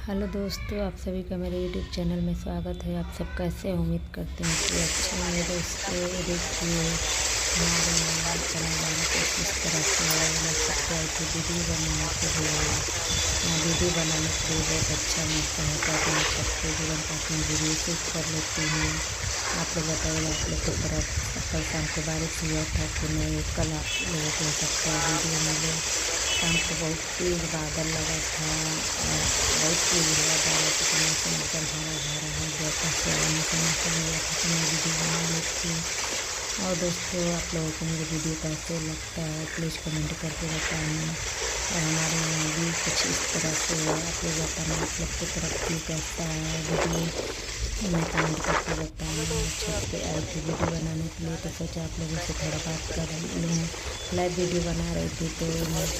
Hello दोस्तों, आप सभी का मेरे यूट्यूब चैनल में स्वागत है। आप सब कैसे हैं? उम्मीद करते हैं कि अच्छे होंगे। दोस्तों देखिए, हमारे यहाँ चना दाल को किस तरह से लग सकते हैं कि वीडियो बनाने के लिए बहुत अच्छा मौसम होता है। तो मैं छत पे तुरंत अपनी वीडियो शूट कर लेती हूँ। आप लोग बताइए, आप लोग की तरफ कल शाम को बारिश हुआ था कि नहीं? कल आप लोगों को हो सकता है वीडियो मिले। शाम को बहुत तेज़ बादल लगा था और बहुत तेज़ हवा जा रहा था, तो मौसम एकदम हरा भरा हो गया था। सुहाना सा मौसम हो गया था, तो मैं वीडियो बना लेती हूँ। और दोस्तों, आप लोगों को मेरी वीडियो कैसे लगता है प्लीज़ कमेंट करके बताना। और हमारे यहाँ भी कुछ इस तरह से है, आप लोग बताना आप लोग की तरफ भी कैसा है वीडियो में कमेंट करके बताना। छत पे आई थी वीडियो बनाने के लिए, तो सोचा आप लोगों से थोड़ा बात कर लूँ। लाइव वीडियो बना रही थी तो नेट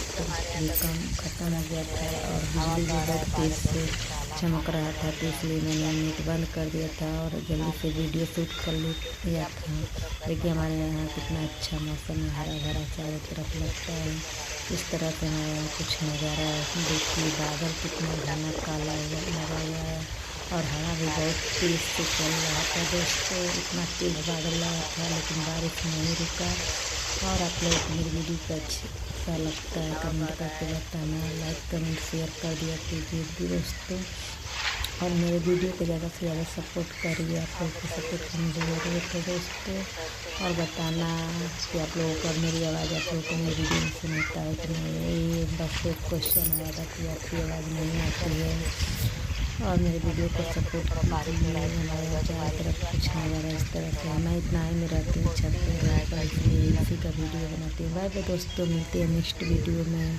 भी कम ख़त्म हो गया था और बिजली भी बहुत तेज़ से चमक रहा था, तो इसलिए मैंने नेट बंद कर दिया था और जल्दी से वीडियो शूट कर लिया था। देखिए हमारे यहाँ कितना अच्छा मौसम है, हरा भरा चारों तरफ लगता है। इस तरह से हमारे यहाँ कुछ नज़ारा है। देखिए बादल कितना घना काला हुआ लगा हुआ है और हवा भी बहुत तेज़ से चल रहा था। दोस्तों इतना तेज़ बादल लगा था लेकिन बारिश नहीं रुका। और आप लोगों को मेरी वीडियो कैसा लगता है कमेंट करके बताना। लाइक कमेंट शेयर कर दिया कीजिए दोस्तों। और मेरे वीडियो को ज़्यादा से ज़्यादा सपोर्ट करिए। आप लोगों को सपोर्ट की मुझे ज़रूरत है दोस्तों। और बताना कि आप लोगों को मेरी आवाज़ आप लोगों को मेरी वीडियो में सुनाता है कि नहीं। ये बस एक क्वेश्चन आया था कि आपकी आवाज़ नहीं आती है। और मेरे वीडियो को सपोर्ट कीजिए। हमारे यहाँ चारों तरफ कुछ नज़ारा इस तरह से। मैं इतना ही में रहती हूँ छत पे रोड पर, इसलिए इसी का वीडियो बनाती हूँ। बाय बाय दोस्तों, मिलते हैं नेक्स्ट वीडियो में।